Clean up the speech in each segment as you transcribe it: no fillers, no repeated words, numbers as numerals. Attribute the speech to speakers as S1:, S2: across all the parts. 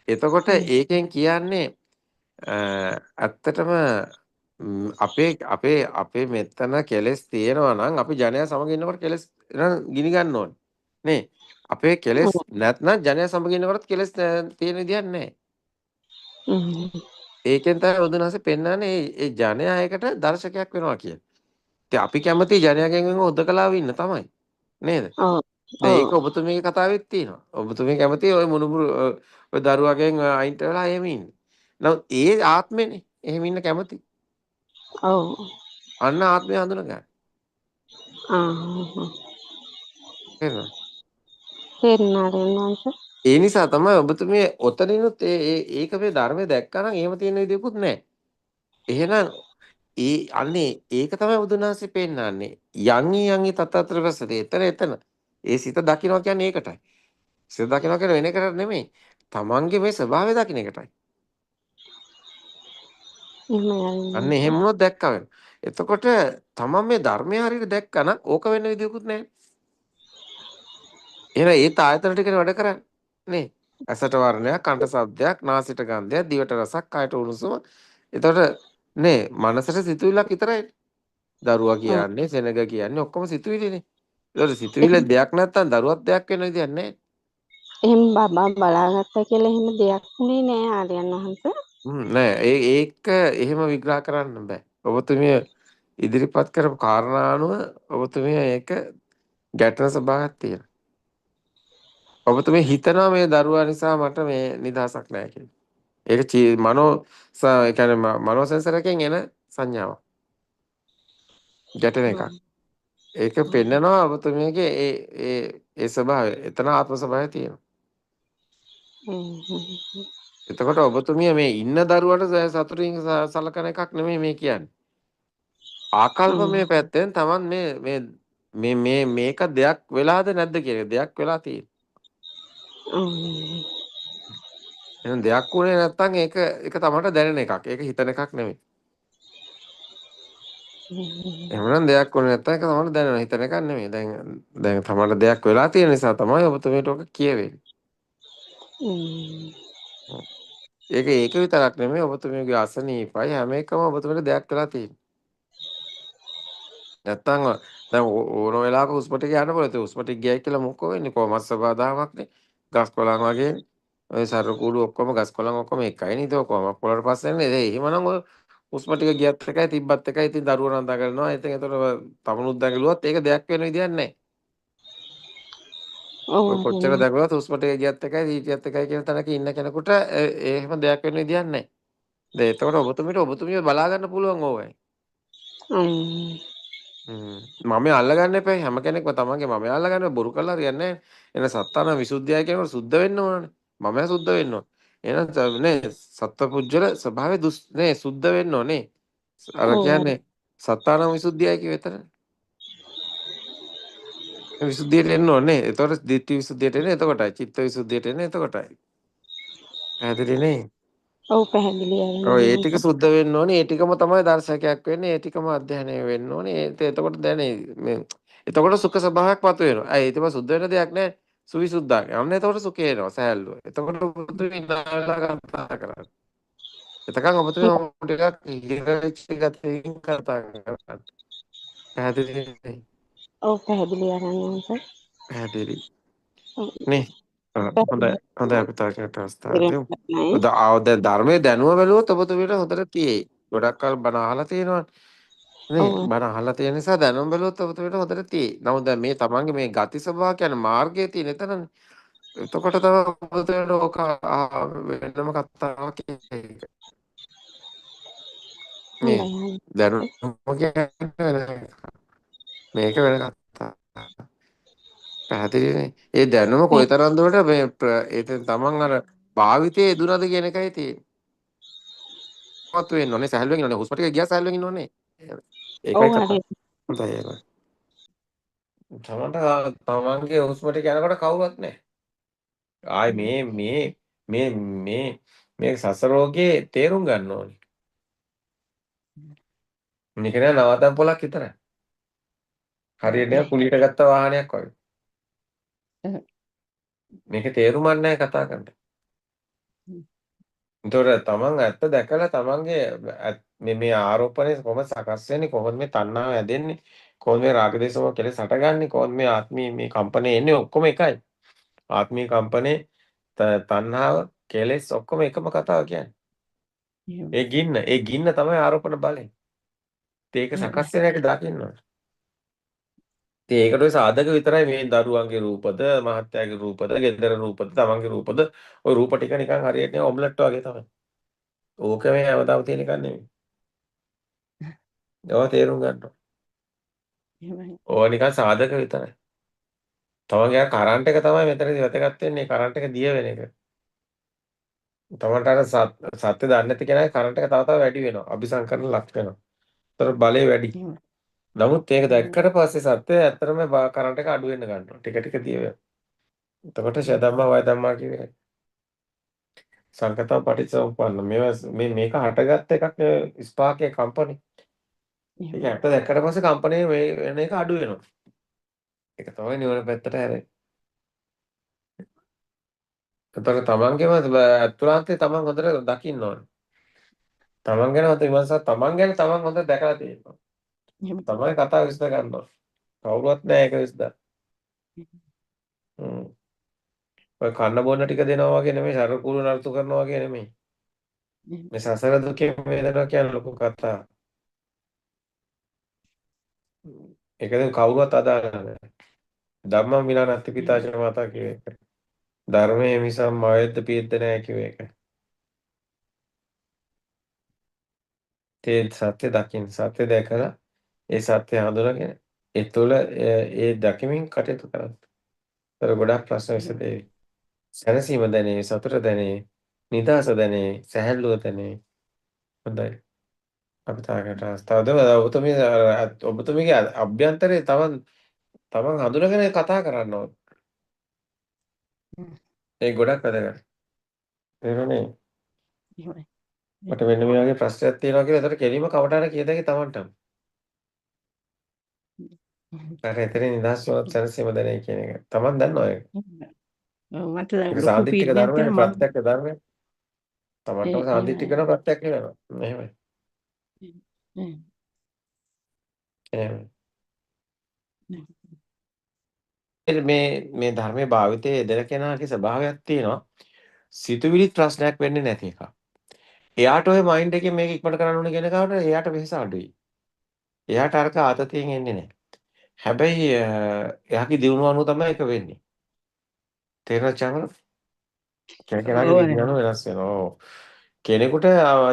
S1: එතකොට ඒකෙන් කියන්නේ ඇත්තටම අපේ මෙතන කෙලස් තියෙනවා නම් අපි ජනයා සමග ඉන්නකොට කෙලස් ගිනි ගන්න ඕනේ නේ. අපේ කෙලස් නැත්නම් ජනයා සමග ඉන්නකොටත් කෙලස් තියෙන විදියක් නැහැ. ඒකෙන් තමයි බුදුන් වහන්සේ පෙන්නන්නේ ඒ ජනයා එකට දර්ශකයක් වෙනවා කියලා. ඉතින් අපි කැමති ජනයාගෙන් උදකලාව ඉන්න තමයි. නේද? දැන් ඒක ඔබතුමීගේ කතාවෙත් තියෙනවා. ඔබතුමී කැමති ওই මුණුබුරු ඔය දරුවගෙන් අයින්ට වෙලා එහෙම ඉන්න. නමුත් ඒ ආත්මෙනේ එහෙම ඉන්න කැමති. අන්න ආත්මය හඳුන ගන්න. තේරුණා? ඒ නිසා තමයි ඔබතුමිය ඔතනිනුත් ඒක මේ ධර්මයේ දැක්කා නම් එහෙම තියෙන විදියකුත් නැහැ. එහෙනම් අන්නේ ඒක තමයි බුදුන් වහන්සේ පෙන්නන්නේ. යන්හි තතතර වසති. එතන. ඒ සිත දකින්න කියන්නේ ඒකටයි. සිත දකින්න කියන්නේ වෙන එකකට නෙමෙයි. තමන්ගේ මේ ස්වභාවය දකින්න එකටයි. අන්න එහෙම වුණොත් දැක්කා වෙනවා. එතකොට තමන් මේ ධර්මය හරියට දැක්කා නම් ඕක වෙන්න විදියකුත් නැහැ. එහෙනම් ඒ ආයතන ටිකේ වැඩ කරන්නේ නේ. ඇසට වර්ණයක්, කනට ශබ්දයක්, නාසයට ගන්ධයක්, දිවට රසක්, කයට උණුසුම. එතකොට නේ මනසට සිතුවිල්ලක් විතරයි. දරුවා කියන්නේ, සෙනග කියන්නේ ඔක්කොම සිතුවිලිනේ. ඒතකොට සිතුවිල්ල දෙයක් නැත්තම් දරුවක් දෙයක් වෙන විදියක් නැහැ.
S2: එහෙම බබා බලාගත්තා කියලා එහෙම දෙයක් නේ නෑ ආර්යයන් වහන්සේ.
S1: නෑ ඒක එහෙම විග්‍රහ කරන්න බෑ. ඔබතුමිය ඉදිරිපත් කරපු කාරණා අනුව ඔබතුමිය ඒක ගැටෙන ස්වභාවයක් තියෙනවා. ඔබතුමිය හිතනවා මේ දරුවා නිසා මට මේ නිදහසක් නැහැ කියලා. ඒක ඒ කියන්නේ මනෝ සෙන්සර් එකෙන් එන සංඥාවක්. ගැටෙන එකක්. ඒක පෙන්නනවා ඔබතුමියගේ ඒ ස්වභාවය. එතන ආත්ම ස්වභාවය තියෙනවා. එතකොට ඔබතුමිය මේ ඉන්න දරුවට සතුටින් සලකන එකක් නෙමෙයි මේ කියන්නේ. ආකල්පමය පැත්තෙන් Taman මේක දෙයක් වෙලාද නැද්ද කියන දෙයක් වෙලා තියෙනවා. එහෙනම් දෙයක් උනේ නැත්නම් ඒක තමන්ට දැනෙන එකක්. ඒක හිතන එකක් නෙමෙයි. එහෙනම් දෙයක් උනේ නැත්නම් ඒක තමන්ට දැනෙන හිතන එකක් නෙමෙයි. දැන් තමන්ට දෙයක් වෙලා තියෙන නිසා තමයි ඔබතුමියට ඔක කියවෙන්නේ. ඒක විතරක් නෙමෙයි ඔබතුමියගේ අසනීපයි හැම එකම ඔබතුමියට දෙයක් වෙලා තියෙනවා. නැත්තම් දැන් ඕන වෙලාවක හුස්ම ටික යන්න පුළුවන්. ඒ හුස්ම ටික ගියයි කියලා මොකෝ වෙන්නේ? කොහොමත් සබදාමක්නේ. ගස් කොළන් වගේ ඔය සරු කුඩු ඔක්කොම ගස් කොළන් ඔක්කොම එකයි නේද? කොහොමත් පොළට පස්සේ නේද? එහෙමනම් ඔය හුස්ම ටික ගියත් එකයි තිබ්බත් එකයි. ඉතින් දරුවෝ නම් දඟලනවා. ඉතින් ඒතර තමුණුත් දඟලුවත් ඒක දෙයක් වෙන විදියක් නැහැ. ඔය කොච්චර දඟලුවත් හුස්ම ටික ගියත් එකයි හිටියත් එකයි කියන තැනක ඉන්න කෙනෙකුට එහෙම දෙයක් වෙන විදියක් නැහැ. දැන් එතකොට ඔබතුමිය බලා ගන්න පුළුවන් ඕවයි. මම අල්ලගන්න එපා හැම කෙනෙක්ම තමන්ගේ මම අල්ලගන්න බොරු කරලා හරියන්නේ නැහැ. එන සත්තාන විසුද්ධියයි කියනකොට සුද්ධ වෙන්න ඕනනේ. මමයා සුද්ධ වෙන්න ඕන. එහෙනම් නේ සත්පුජ්‍යල ස්වභාවය නේ සුද්ධ වෙන්න ඕනේ. අර කියන්නේ සත්තාන විසුද්ධියයි කිව්ව එතන. විසුද්ධියට එන්න ඕනේ. එතකොට ditthi විසුද්ධියට එන්නේ එතකොටයි. චිත්ත විසුද්ධියට එන්නේ එතකොටයි. පැහැදිලි නේ? ඒ ටික සුද්ධ වෙන්න ඕනේ. ඒ ටිකම තමයි දර්ශකයක් වෙන්නේ. ඒ ටිකම අධ්‍යයනය වෙන්න ඕනේ. එතකොට දැනේ මේ එතකොට සුඛ ස්වභාවයක් මතුවෙනවා. ඒකම සුද්ධ වෙන දෙයක් නෑ. සුවිසුද්ධාක. අන්න එතකොට සුඛේ එනවා. සෑල්ලුව. එතකොට ඔබතුමී ඉන්නාලා කතා කරන්නේ. එතකන් ඔබතුමී ටිකක් ඉරවිච් ගතියින් කතා කරන්නේ. පැහැදිලි නේ? පැහැදිලි. නේ? හොඳයි අපි තාක්ෂණයට අවස්ථාවක් දෙමු. දැන් ධර්මයේ දැනුම බැලුවොත් ඔබතුමීට හොඳට තියෙයි. ගොඩක් කල් බණ අහලා තියෙනවා නේ. බණ අහලා තියෙන නිසා දැනුම බැලුවොත් ඔබතුමීට හොඳට තියෙයි. නමුත් දැන් මේ තමන්ගේ මේ ගති ස්වභාව කියන්නේ මාර්ගයේ තියෙන එතනනේ. එතකොට තමයි ඔබතුමීට ඕක වෙනම කතාවක් නේ. දැනුම කියන්නේ මේක වෙන කතාවක්. පැහැදිලිනේ. ඒ දැනුම කොයිතරම් දුරට මේ තමන් අර භාවිතයේ යෙදුනද කියන එකයි තියෙන්නේ. මත් වෙන්න ඕනේ සහැල්ලුවෙන් ඉන්න ඕනේ. හුස්ම ටික ගියා සහැල්ලුවෙන් ඉන්න ඕනේ. ඒකයි කතාව. හොඳයි එහෙනම්. තමන්ගේ හුස්ම ටික යනකොට කවුරුත් නැහැ. ආයි මේ සසරෝගේ තේරුම් ගන්න ඕනේ. මේක නෑ නවතම් පොලක් විතරයි. හරියට කුලියට ගත්ත වාහනයක් වගේ. මේක තේරුමක් නැහැ කතා කරන්න. ඒතකොට තමන් ඇත්ත දැකලා තමන්ගේ මේ ආරෝපණය කොහොමද සකස් වෙන්නේ කොහොමද මේ තණ්හාව හැදෙන්නේ කොහොමද මේ රාග දේශම කෙලෙස් හටගන්නේ කොහොමද මේ ආත්මී මේ කම්පණය එන්නේ ඔක්කොම එකයි ආත්මී කම්පණය තණ්හාව කෙලෙස් ඔක්කොම එකම කතාව කියන්නේ ඒ ගින්න තමයි ආරෝපණ බලය ඒක සකස් වෙන එක දකින්න ඕනේ ඉතින් ඒකට ඔය සාධක විතරයි මේ දරුවන්ගේ රූපද මහත්යාගේ රූපද ගෙදර රූපද තමන්ගේ රූපද ඔය රූප ටික නිකන් හරියට ඔම්ලට් වගේ තමයි ඕක මේ හැමදාම තියෙන එකක් නෙමෙයි ඒවා තේරුම් ගන්න ඕවා නිකන් සාධක විතරයි තමන්ගේ කරන්ට් එක තමයි මෙතනදී වැදගත් වෙන්නේ කරන්ට් එක දිය වෙන එක තමන්ට අර සත්‍ය දන්නේ නැති කෙනාගේ කරන්ට් එක තව තව වැඩි වෙනවා අபிසංකරණ ලක් වෙනවා ඒතර බලය වැඩි නමුත් ඒක දැක්කට පස්සේ සත්‍ය ඇත්තටම කරන්ට් එක අඩු වෙන්න ගන්නවා ටික ටික දිය වෙනවා එතකොට ෂදම්මා වය ධම්මා කියන්නේ සංකතව පටිච්චසමුප්පන්න මේක හටගත්ත එකක් ස්පාර්කයේ කම්පැනි. ඒක ඇත්ත දැක්කට පස්සේ කම්පැනි වෙන එක අඩු වෙනවා. ඒක තමයි නිවන පැත්තට හැරෙන්නේ. ඒතර තමන්ගේම අතුලාන්තේ තමන් හොඳට දකින්න ඕනේ. තමන් ගැන හොඳ විමර්ශන තමන් ගැන තමන් හොඳට දැකලා තියෙනවා. තමයි කතාව විශ්ද ගන්නවා. කවුරුවත් නෑ ඒක විශ්ද. ඔය කන්න බොන්න ටික දෙනවා වගේ නෙමෙයි සරල කුරු නර්තු කරනවා වගේ නෙමෙයි. මේ සසර දුකේ වේදනාව කියන්නේ ලොකු කතාවක්. ඒකෙන් කවුරුවත් අදාළ නැහැ. ධම්මං විනා නත්ති පිතාච මාතා කිය එක. ධර්මයේ මිසම් මවෙද්ද පියෙද්ද නැහැ කිය එක. ඒ සත්‍ය දකින්න සත්‍ය දැකලා ඒ සත්‍ය හඳුනගෙන ඒ තුළ ඒ දකිමින් කටයුතු කරන්න. ඒතර ගොඩක් ප්‍රශ්න විසඳෙයි. සැනසීම දැනේ, සතුට දැනේ, නිදහස දැනේ, සැහැල්ලුව දැනේ. හොඳයි. අපි තාකට තවද ඔබතුමීගේ අභ්‍යන්තරේ තමන් හඳුනගෙන කතා කරන්න ඕන. ඒ ගොඩක් වැදගත්. තේරුණේ? මට මෙන්න මේ වගේ ප්‍රශ්නයක් තියෙනවා කියලා එතකොට කෙලින්ම කවටාර කියදැයි තමන්ටම. අර එතන නිදහස් වුණත් සැනසීම දැනේ කියන එක. තමන් දන්නවා ඒක.
S2: මට
S1: ඒක
S2: ලොකු
S1: සාන්දිටික
S2: ෆීඩ්බැක්
S1: ධර්මයේ
S2: දෙනවා
S1: ප්‍රත්‍යක් ධර්මයේ. තමන්ටම සාන්දිටික කරන ප්‍රත්‍යක් වෙනවා. එහෙමයි. එහෙමයි. මේ ධර්මයේ භාවිතයේ යෙදෙන කෙනාගේ ස්වභාවයක් තියෙනවා. සිතුවිලි ප්‍රශ්නයක් වෙන්නේ නැති එක. එයාට ওই මයින්ඩ් එකෙන් මේක ඉක්මනට කරන්න ඕනේ කියන කාට එයාට වෙහස අඩුයි. එයාට අරක ආතතියෙන් එන්නේ නැහැ. හැබැයි එයාගේ දියුණුව අනුව තමයි ඒක වෙන්නේ. තේරෙනවද චාමර? කෙනෙකුගේ විඥාන වෙනස් වෙනවා. ඔව්. කෙනෙකුට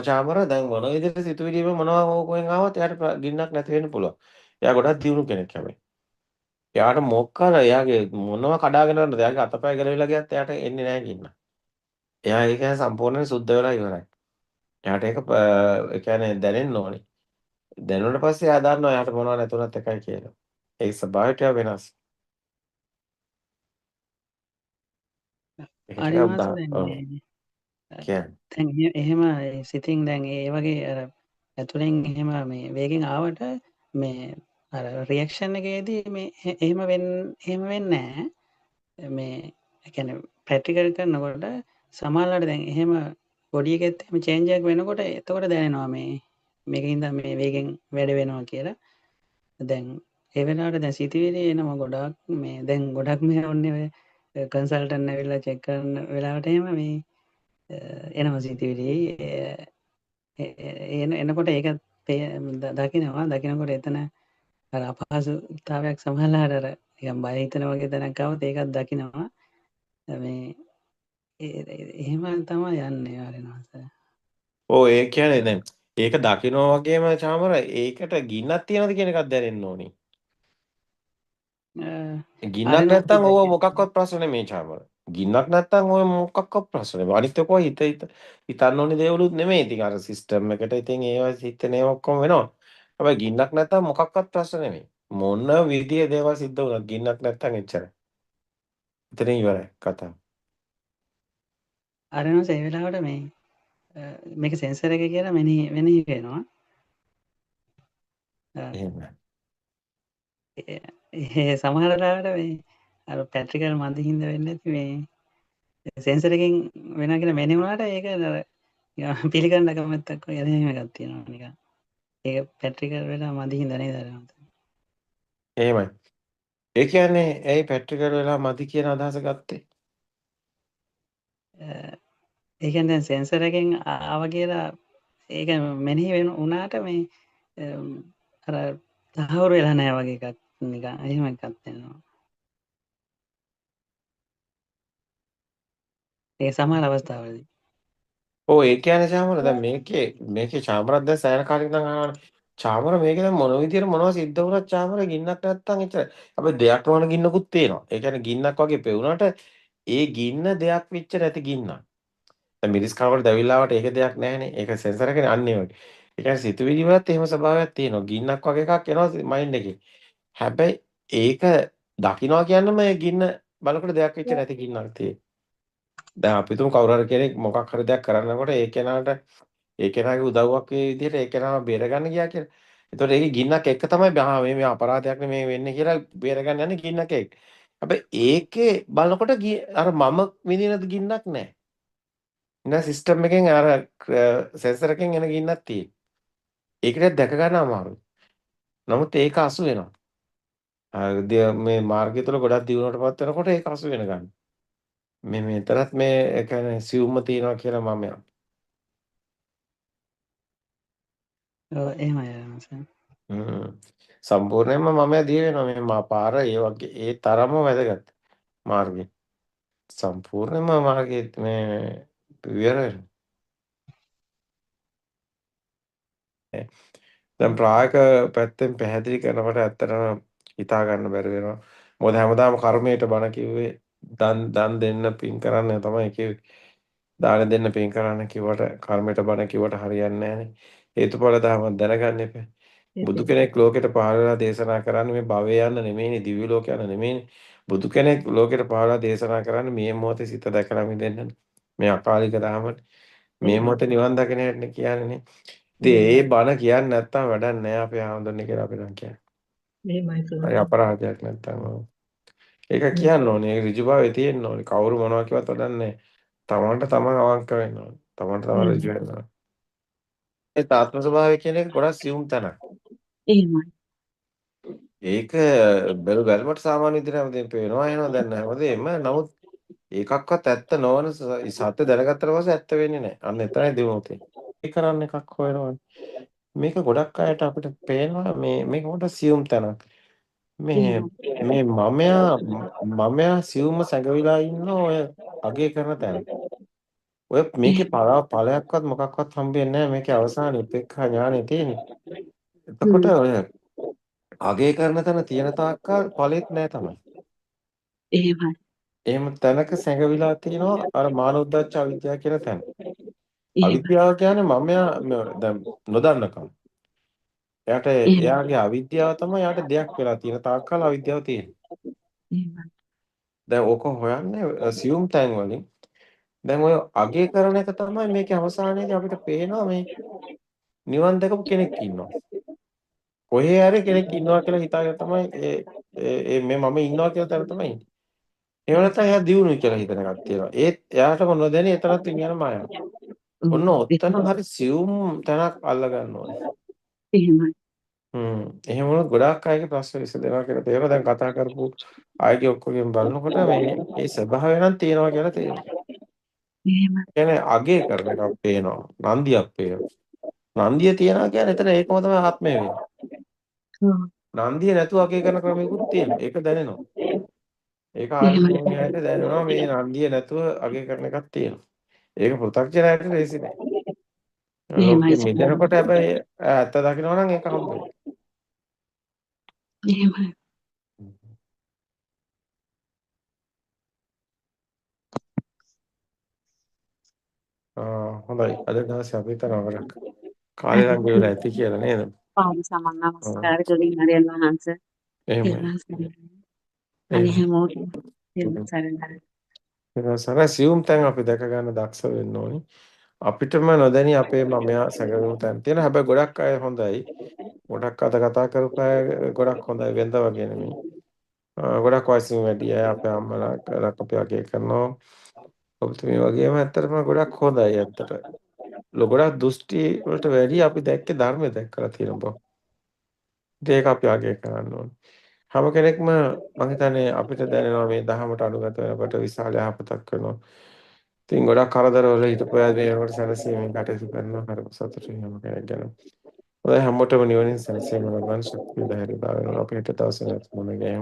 S1: චාමර දැන් මොන විදිහට සිතුවිලිම මොනවා හොකෙන් ආවත් එයාට ගින්නක් නැති වෙන්න පුළුවන්. එයා ගොඩක් දියුණු කෙනෙක් හැබැයි. එයාට මොකක්ද එයාගේ මොනවා කඩාගෙන යනද එයාගේ අතපය ගැලවිලා ගියත් එයාට එන්නේ නැහැ ගින්න. එයා ඒක සම්පූර්ණයෙන් සුද්ධ වෙලා ඉවරයි. එයාට ඒක ඒ කියන්නේ දැනෙන්න ඕනේ. දැනුණට පස්සේ එයා දන්නවා එයාට මොනව නැතුණත් එකයි කියලා. ඒ ස්වභාවයට වෙනස්. ඒකට
S2: අනිවාර්යයෙන්
S1: ඔව් කියන්නේ.
S2: දැන් එහෙම සිතින් දැන් ඒ වගේ අර ඇතුලෙන් එහෙම මේ වේගෙන් ආවට මේ අර රියැක්ෂන් එකේදී මේ එහෙම වෙන්නේ නැහැ. මේ ඒ කියන්නේ ප්‍රැක්ටිකල් කරනකොට සමහරවිට දැන් එහෙම බොඩි එකෙත් එහෙම චේන්ජ් එකක් වෙනකොට එතකොට දැනෙනවා මේකින්ද මේ වේගෙන් වැඩ වෙනවා කියලා. දැන් ඒ වෙලාවට දැන් සිතුවිලි එනවා ගොඩක් මේ දැන් ගොඩක් මේ ඔන්නේ ඔය කන්සල්ටන්ට් ඇවිල්ලා චෙක් කරන වෙලාවට එහෙම මේ එනවා සිතුවිලි එනකොට ඒක දකිනකොට එතන අර අපහසුතාවයක් සමහරවිට අර නිකන් බය හිතෙන වගේ තැනක් ආවොත් ඒකත් දකිනවා මේ එහෙම තමයි යන්නේ ආරෙනවාස.
S1: ඔව් ඒ කියන්නේ දැන් ඒක දකිනවා වගේම චාමර ඒකට ගින්නක් තියනද කියන එකක් දැනෙන්න ඕනේ. ගින්නක් නැත්තම් ඕව මොකක්වත් ප්‍රශ්න නෙමෙයි චාමර. ගින්නක් නැත්තම් ඔය මොකක්වත් ප්‍රශ්න නෙමෙයි. අනිත් ඔක හිතන්න ඕනේ දේවලුත් නෙමෙයි. ඉතින් අර සිස්ටම් එකට ඉතින් ඒවා හිතන ඒවා ඔක්කොම වෙනවා. හැබැයි ගින්නක් නැත්තම් මොකක්වත් ප්‍රශ්න නෙමෙයි. මොන විදිය දේවල් සිද්ධ වුණත් ගින්නක් නැත්තම් එච්චරයි. එතනින් ඉවරයි කතාව.
S2: ආරෙනවාස ඒ වෙලාවට මේක සෙන්සර් එක කියලා මෙනෙහි වෙනවා.
S1: එහෙමයි.
S2: ඒ සමහර වෙලාවට අර පැට්‍රිකල් මන්ද හින්දා වෙන්නේ නැති සෙන්සර් එකෙන් වෙනවා කියලා මෙනෙහි වුණාට ඒක නිකන් පිළිගන්න කැමැත්තක් වගේ එහෙම එකක් තියෙනවා නිකන්. ඒක පැට්‍රිකල් වෙලා මදි හින්දා නේද අර
S1: එහෙමයි. ඒ කියන්නේ ඇයි පැට්‍රිකල් වෙලා මදි කියන අදහස ගත්තේ?
S2: ඒ කියන්නේ දැන් සෙන්සර් එකෙන් ආවා කියලා ඒක මෙනෙහි වුණාට මේ අර තහවුරු වෙලා නැහැ වගේ එකක් නිකන් එහෙම එකක් තියෙනවා. ඒ සමහර අවස්ථාවලදී.
S1: ඔව් ඒ කියන්නේ චාමර දැන් මේකේ චාමරක් දැන් සෑහෙන කාලෙක ඉඳන් අහනවා. චාමර මේකේ දැන් මොන විදියට මොනවද සිද්ධ වුණත් චාමර ගින්නක් නැත්තම් එච්චරයි. අපි දෙයක් වන ගින්නකුත් තියෙනවා. ඒ කියන්නේ ගින්නක් වගේ පෙවුනට ඒ ගින්න දෙයක් වෙච්ච නැති ගින්නක්. දැන් මිරිස් කනකොට දැවිල්ලාවට ඒක දෙයක් නැහැනේ. ඒක සෙන්සර් එකනේ අන්නේ වගේ. ඒ කියන්නේ සිතුවිලි වලත් එහෙම ස්වභාවයක් තියෙනවා. ගින්නක් වගේ එකක් එනවා මයින්ඩ් එකේ. හැබැයි ඒක දකින්නවා කියන්නම ඒ ගින්න බලකොට දෙයක් වෙච්ච නැති ගින්නක් තියෙන්නේ. දැන් අපි තුමු කවුරු හරි කෙනෙක් මොකක් හරි දෙයක් කරන්නකොට ඒ කෙනාට ඒ කෙනාගේ උදව්වක් වේ විදිහට ඒ කෙනාව බේරගන්න ගියා කියලා. ඒතකොට ඒකේ ගින්නක් එක්ක තමයි මේ අපරාධයක් නෙමේ වෙන්නේ කියලා බේරගන්න යන්නේ ගින්නක් එක්ක. හැබැයි ඒකේ බලනකොට අර මම විඳින ගින්නක් නැහැ. ඉතින් සිස්ටම් එකෙන් අර සෙන්සර් එකෙන් එන ගින්නක් තියෙන්නේ. ඒකට දැක ගන්න අමාරුයි. නමුත් ඒක අසු වෙනවා. මේ මාර්ගය තුළ ගොඩක් දියුණුවටපත් වෙනකොට ඒක අසු වෙන ගන්න. මේ මෙතනත් මේ ඒ කියන්නේ සියුම්ම තියනවා කියලා මම යනවා.
S2: ඔව් එහෙමයි.
S1: සම්පූර්ණයෙන්ම මම දිය වෙනවා මේ පාර ඒ වගේ ඒ තරම්ම වැදගත් මාර්ගය. සම්පූර්ණයෙන්ම මාර්ගයේ මේ විවර වෙනවා. දැන් ප්‍රායෝගික පැත්තෙන් පැහැදිලි කරනකොට ඇත්තටම හිතා ගන්න බැරි වෙනවා. මොකද හැමදාම කර්මයට බණ කිව්වේ දන් දෙන්න පින් කරන්න තමයි කිව්වේ. දාන දෙන්න පින් කරන්න කිව්වට කර්මයට බණ කිව්වට හරියන්නේ නැහැනේ. හේතුඵල ධර්ම දැනගන්න එපා. බුදු කෙනෙක් ලෝකෙට පහළ වෙලා දේශනා කරන්නේ මේ භවය යන්න නෙමෙයිනේ දිව්‍ය ලෝක යන්න නෙමෙයිනේ. බුදු කෙනෙක් ලෝකෙට පහළ වෙලා දේශනා කරන්නේ මේ මොහොතේ සිත දැකලා මිදෙන්නනේ. මේ අකාලික ධර්මනේ. මේ මොහොතේ නිවන් දකින්න හැටනේ කියන්නේ. ඉතින් ඒ බණ කියන්නේ නැත්තම් වැඩක් නැහැ අපේ ආන්දරනේ කියලා අපි නම් කියන්නේ. හරි අපරාධයක් නැත්තම්. ඒක කියන්න ඕනේ. ඒ ඍජුභාවය තියෙන්න ඕනේ. කවුරු මොනවා කිව්වත් වැඩක් නැහැ. තමන්ට තමන් අවංක වෙන්න ඕනේ. තමන්ට තමන් ඍජු වෙන්න ඕනේ. ඒ තාත්ම ස්වභාවය කියන එක ගොඩක් සියුම් තැනක්.
S2: එහෙමයි.
S1: ඒක බැලුමට සාමාන්‍ය විදිහට හැමදේම පේනවා එනවා දැන් හැමදේම. නමුත් ඒකක්වත් ඇත්ත නොවන සත්‍ය දැනගත්තට පස්සේ ඇත්ත වෙන්නේ නැහැ. අන්න එතනයි දිනුවොත්. ඒ කරන්න එකක් හොයනවා. මේක ගොඩක් අයට අපිට පේනවා මේක පොඩ්ඩක් සියුම් තැනක්. මේ මමයා සියුම්ම සැඟවිලා ඉන්න ඔය අගේ කරන තැන. ඔය මේකේ ඵලයක්වත් මොකක්වත් හම්බෙන්නේ නැහැ. මේකේ අවසානයේ උපේක්ඛා ඥානෙ තියෙන්නේ. එතකොට ඔය අගේ කරන තැන තියෙන තාක්කල් ඵලෙත් නැහැ තමයි.
S2: එහෙමයි.
S1: එහෙම තැනක සැඟවිලා තියෙනවා අර මානෝද්දච්ච අවිද්‍යාව කියන තැන.
S2: එහෙමයි.
S1: අවිද්‍යාව කියන්නේ දැන් නොදන්නකම. එයාගේ අවිද්‍යාව තමයි යාට දෙයක් වෙලා තියෙන තාක්කල් අවිද්‍යාව තියෙන්නේ.
S2: එහෙමයි.
S1: දැන් ඕක හොයන්නේ සියුම් තැන් වලින්. දැන් ඔය අගේ කරන එක තමයි මේකේ අවසානයේදී අපිට පේනවා මේ නිවන් දැකපු කෙනෙක් ඉන්නවා. කොහේ හරි කෙනෙක් ඉන්නවා කියලා හිතාගෙන තමයි මේ මම ඉන්නවා කියලා තැන තමයි ඉන්නේ. එහෙම නැත්නම් එයා දියුණුයි කියලා හිතන එකක් තියෙනවා. ඒත් එයාටම නොදැනී එතනත් විඥාන මායාවක්. ඔන්න ඔතන හරි සියුම් තැනක් අල්ල ගන්න ඕනේ.
S2: එහෙමයි.
S1: එහෙම වුණොත් ගොඩාක් අයගේ ප්‍රශ්න විසඳෙනවා කියලා තේරෙනවා. දැන් කතා කරපු අයගේ ඔක්කොගෙන් බලනකොට මේ ස්වභාවය නම් තියෙනවා කියලා තේරෙනවා.
S2: එහෙමයි.
S1: කියන්නේ අගේ කරන එකක් පේනවා. නන්දියක් පේනවා. නන්දිය තියනවා කියන්නේ එතන ඒකම තමයි ආත්මය වෙන්නේ.
S2: ඔව්.
S1: නන්දිය නැතුව අගේ කරන ක්‍රමයකුත් තියෙනවා. ඒක දැනෙනවා. ඒක
S2: එහෙමයි.
S1: ආර්යයන්ට දැනෙනවා මේ නන්දිය නැතුව අගේ කරන එකක් තියෙනවා. ඒක පෘථග්ජනයට ලේසි නෑ.
S2: එහෙමයි.
S1: ලෝකෙ මිදෙනකොට හැබැයි ඇත්ත දකින්න නම් ඒක හම්බ වෙනවා.
S2: එහෙමයි.
S1: හොඳයි. අද දවසේ අපි තරවරක් කාලේ නම් ගෙවිලා ඇති කියලා නේද?
S2: පාද සමන් නමස්කාර කලින් හරියන් වහන්සේ
S1: එහෙමයි.
S2: තෙරුවන් සරණයි. අනේ
S1: එහෙමයි.
S2: හැමෝටම තෙරුවන් සරණයි.
S1: ඒක සරයි සියුම් තැන් අපි දැක ගන්න දක්ෂ වෙන්න ඕනි. අපිටම නොදැනි අපේ මමයා සැඟවුණු තැන් තියෙන හැබැයි ගොඩක් අය හොඳයි. ගොඩක් අද කතා කරපු අය ගොඩක් හොඳයි වෙනද වගේ නෙමෙයි. ගොඩක් වයසින් වැඩි අය අපේ අම්මලා කරක් අපි අගය කරනවා. ඔබතුමිය වගේම ඇත්තටම ගොඩක් හොඳයි ඇත්තට. ගොඩක් දෘෂ්ටි වලට වැඩිය අපි දැක්කේ ධර්මය දැක්කලා තියෙනවා. ඒක අපි අගය කරන්න ඕනේ. හැම කෙනෙක්ම මම හිතන්නේ අපිට දැනෙනවා මේ දහමට අනුගත වෙනකොට විශාල යහපතක් කරනවා. ඉතින් ගොඩක් කරදරවල හිටපු අය මේ වෙනකොට සැනසීමෙන් කටයුතු කරනවා. හරි සතුටින් හැම කෙනෙක් ගැන. ඔය හැමෝටම නිවනින් සැනසීම ලබන ශක්තිය ධෛර්යය දානවා. අපි හිත දවසේ නැත් මොන ගෑම්